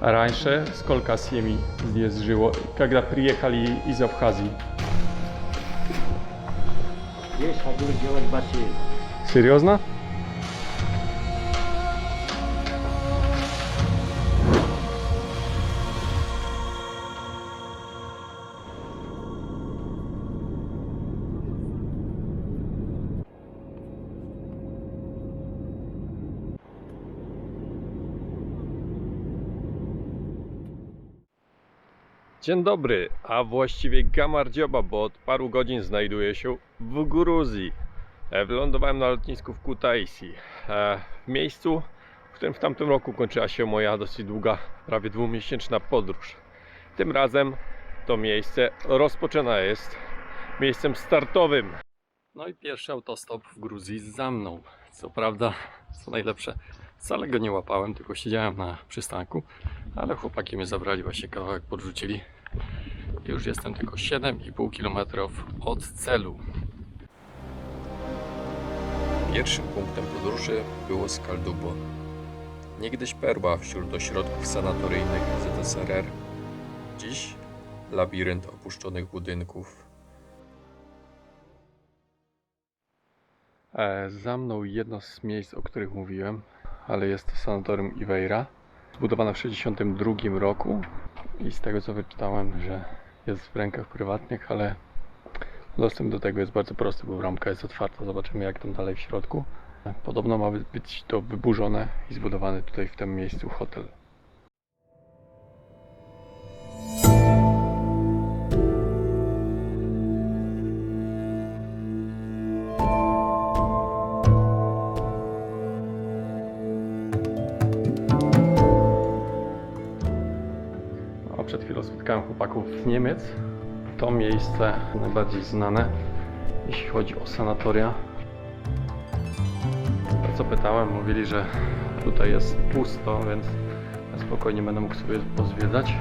Раньше сколько семей здесь жило, когда приехали из Абхазии? Здесь ходили делать бассейн. Серьезно? Dzień dobry, a właściwie Gamardioba, bo od paru godzin znajduję się w Gruzji. Wylądowałem na lotnisku w Kutaisi, w miejscu, w którym w tamtym roku kończyła się moja dosyć długa, prawie dwumiesięczna podróż. Tym razem to miejsce rozpoczyna jest miejscem startowym. No i pierwszy autostop w Gruzji za mną. Co prawda, co najlepsze, wcale go nie łapałem, tylko siedziałem na przystanku, ale chłopaki mnie zabrali, właśnie kawałek podrzucili. Już jestem tylko 7,5 km od celu. Pierwszym punktem podróży było Skaldubo. Niegdyś perła wśród ośrodków sanatoryjnych ZSRR. Dziś labirynt opuszczonych budynków. Za mną jedno z miejsc, o których mówiłem, ale jest to sanatorium Iveira, zbudowane w 1962 roku i z tego co wyczytałem, że jest w rękach prywatnych, ale dostęp do tego jest bardzo prosty, bo bramka jest otwarta. Zobaczymy jak tam dalej w środku. Podobno ma być to wyburzone i zbudowany tutaj w tym miejscu hotel. Przed chwilą spotkałem chłopaków z Niemiec. To miejsce najbardziej znane, jeśli chodzi o sanatoria. To co pytałem, mówili, że tutaj jest pusto, więc spokojnie będę mógł sobie pozwiedzać.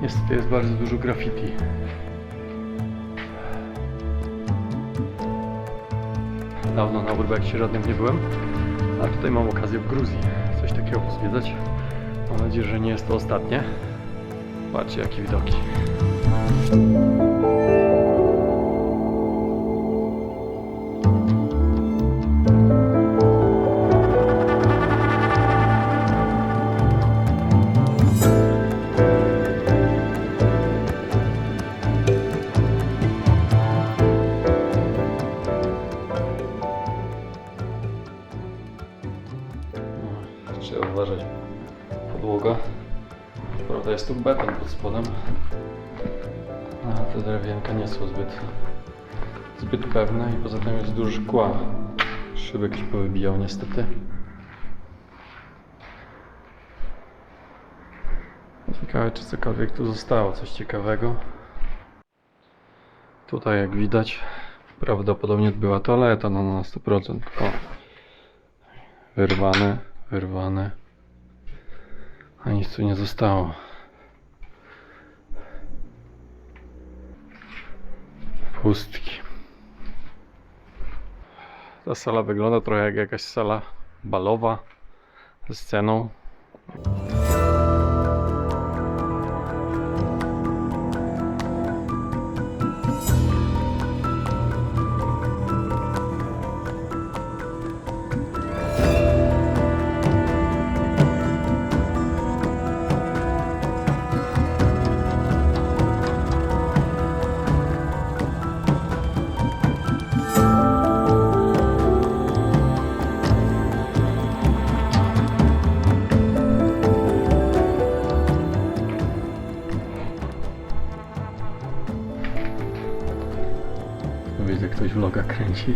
Niestety jest bardzo dużo graffiti. Dawno na urbexie żadnym nie byłem, a tutaj mam okazję w Gruzji coś takiego pozwiedzać. Mam nadzieję, że nie jest to ostatnie. Patrzcie jakie widoki. Trzeba uważać. Podłoga. Prawda, jest tu beton pod spodem, a te drewienka nie są zbyt pewne i poza tym jest dużo szkła. Szybek się powybijał niestety. Ciekawe czy cokolwiek tu zostało, coś ciekawego. Tutaj jak widać prawdopodobnie była toaleta na 100%. O. Wyrwane. A nic tu nie zostało. Pustki. Ta sala wygląda trochę jak jakaś sala balowa ze sceną. Widzę, ktoś vloga kręci.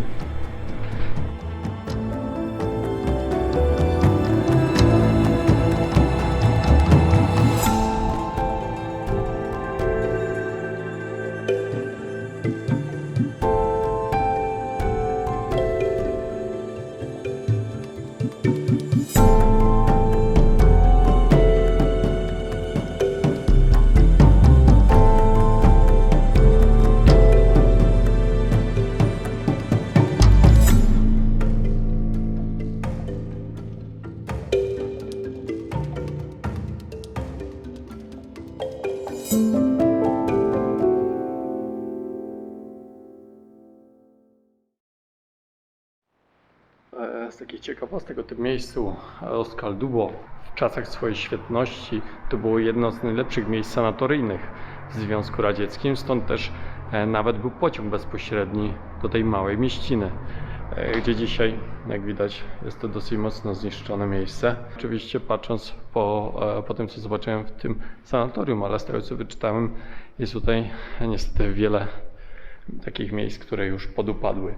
Z takich ciekawostek o tym miejscu, Euskaldubo w czasach swojej świetności to było jedno z najlepszych miejsc sanatoryjnych w Związku Radzieckim, stąd też nawet był pociąg bezpośredni do tej małej mieściny, gdzie dzisiaj, jak widać, jest to dosyć mocno zniszczone miejsce. Oczywiście patrząc po tym, co zobaczyłem w tym sanatorium, ale z tego, co wyczytałem, jest tutaj niestety wiele takich miejsc, które już podupadły.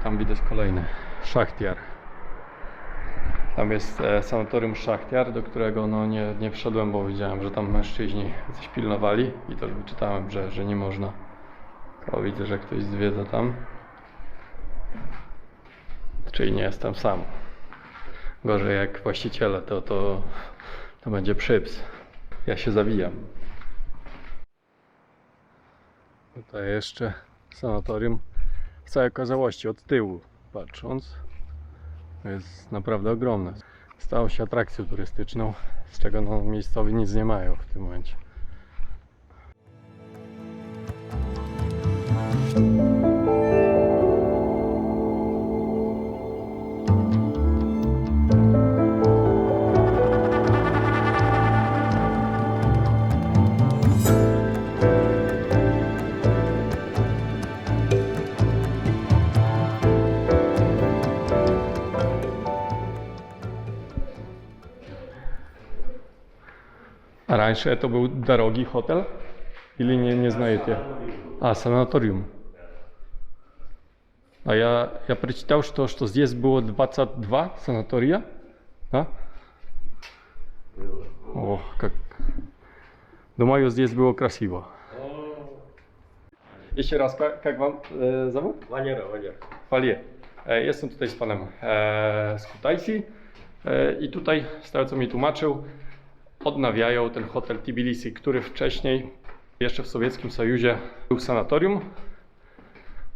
Tam widać kolejny Szachtiar. Tam jest sanatorium Szachtiar, do którego no nie wszedłem, bo widziałem, że tam mężczyźni coś pilnowali i też wyczytałem, że nie można. O, widzę, że ktoś zwiedza tam. Czyli nie jestem sam. Gorzej jak właściciele, to będzie przyps. Ja się zawijam. Tutaj jeszcze sanatorium w całej okazałości od tyłu patrząc. To jest naprawdę ogromne. Stało się atrakcją turystyczną, z czego no, miejscowi nic nie mają w tym momencie. A раньше to był drogi hotel? Или не знаете? А, санаториум. А я прочитал, что здесь было 22 санатория. Да? О, как... Думаю, здесь было красиво. Jeszcze raz, jak wam zawód? Валера. Валер. Jestem tutaj z panem z Kutaisi i tutaj, z tego co mi tłumaczył, odnawiają ten hotel Tbilisi, który wcześniej, jeszcze w Sowieckim Sojuzie, był sanatorium.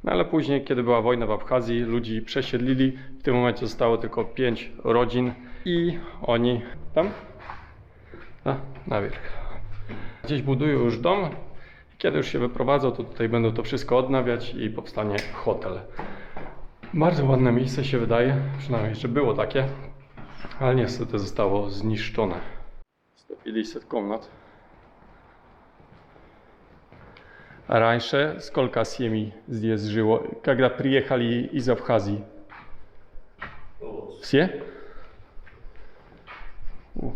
No ale później, kiedy była wojna w Abchazji, ludzi przesiedlili. W tym momencie zostało tylko 5 rodzin i oni tam, na wierzch, gdzieś budują już dom. Kiedy już się wyprowadzą, to tutaj będą to wszystko odnawiać i powstanie hotel. Bardzo ładne miejsce się wydaje, przynajmniej że było takie, ale niestety zostało zniszczone. 150 комнат. А раньше сколько семей здесь жило, когда приехали из Абхазии? Все? Вот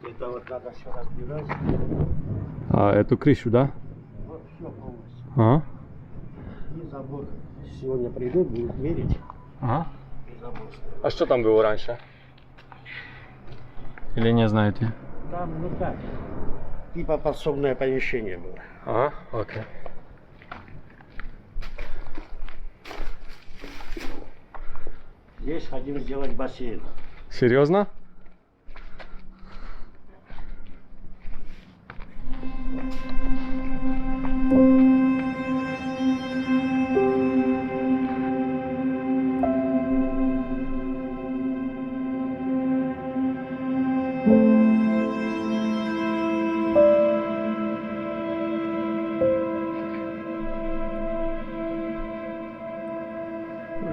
это вот надо все разбирать. А эту крышу, да? Вот все полностью. Ага. И забор. Сегодня придут, будут мерить. Ага. И забор. А что там было раньше? Или не знаете? Там, ну как, типа подсобное помещение было. Ага, окей. Здесь хотим сделать бассейн. Серьезно?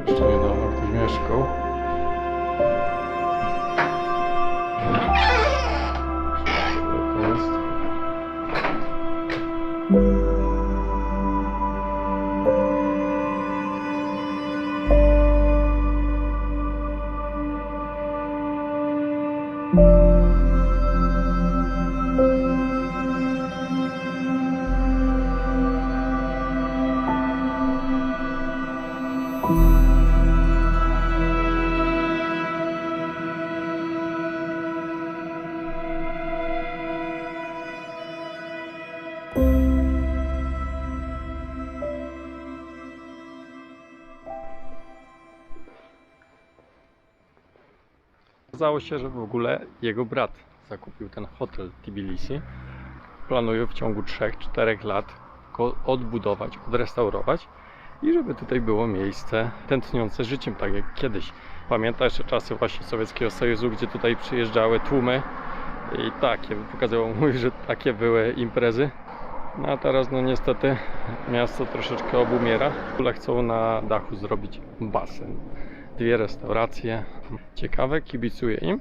Jeszcze niedawno ktoś mieszkał. To jest. Okazało się, że w ogóle jego brat zakupił ten hotel Tbilisi. Planują w ciągu 3-4 lat go odbudować, odrestaurować i żeby tutaj było miejsce tętniące życiem, tak jak kiedyś. Pamiętam jeszcze czasy właśnie Sowieckiego Sojuszu, gdzie tutaj przyjeżdżały tłumy i takie, pokazywał mój, że takie były imprezy. No a teraz no niestety miasto troszeczkę obumiera. Ale chcą na dachu zrobić basen. 2 restauracje. Ciekawe, kibicuję im.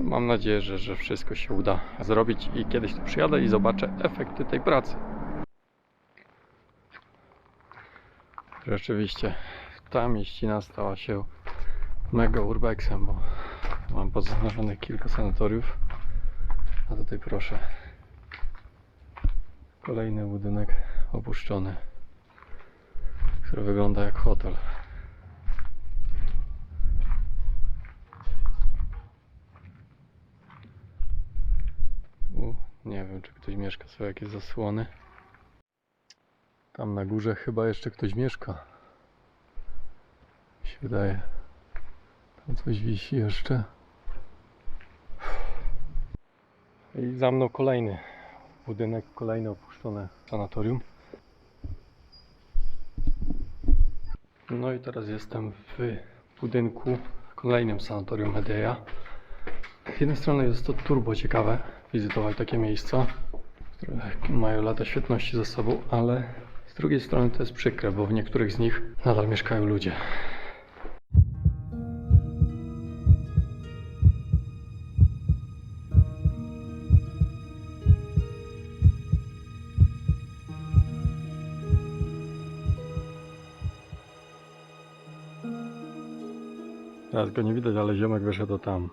Mam nadzieję, że wszystko się uda zrobić i kiedyś tu przyjadę i zobaczę efekty tej pracy. Rzeczywiście ta mieścina stała się mega urbexem, bo mam poznawionych kilka sanatoriów. A tutaj proszę, kolejny budynek opuszczony, który wygląda jak hotel. Nie wiem, czy ktoś mieszka, są jakieś zasłony. Tam na górze chyba jeszcze ktoś mieszka. Mi się wydaje. Tam coś wisi jeszcze. I za mną kolejny budynek, kolejne opuszczone sanatorium. No i teraz jestem w budynku kolejnym sanatorium Medea. Z jednej strony jest to turbo ciekawe wizytować takie miejsca, które mają lata świetności za sobą, ale z drugiej strony to jest przykre, bo w niektórych z nich nadal mieszkają ludzie. Teraz go nie widać, ale ziomek wyszedł tam,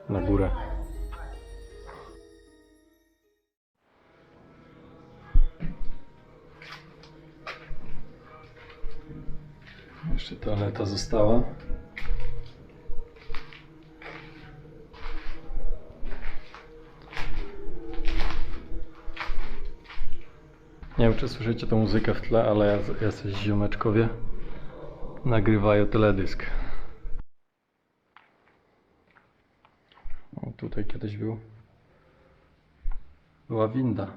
na górę. Jeszcze toaleta została. Nie wiem, czy słyszycie tą muzykę w tle, ale jacyś ziomeczkowie nagrywają teledysk. O, tutaj kiedyś była winda.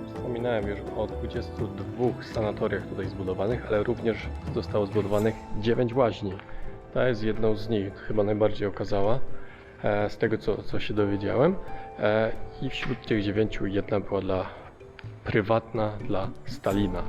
Wspominałem już o 22 sanatoriach tutaj zbudowanych, ale również zostało zbudowanych 9 łaźni. Ta jest jedną z nich, chyba najbardziej okazała, z tego co się dowiedziałem. I wśród tych 9 jedna była prywatna dla Stalina.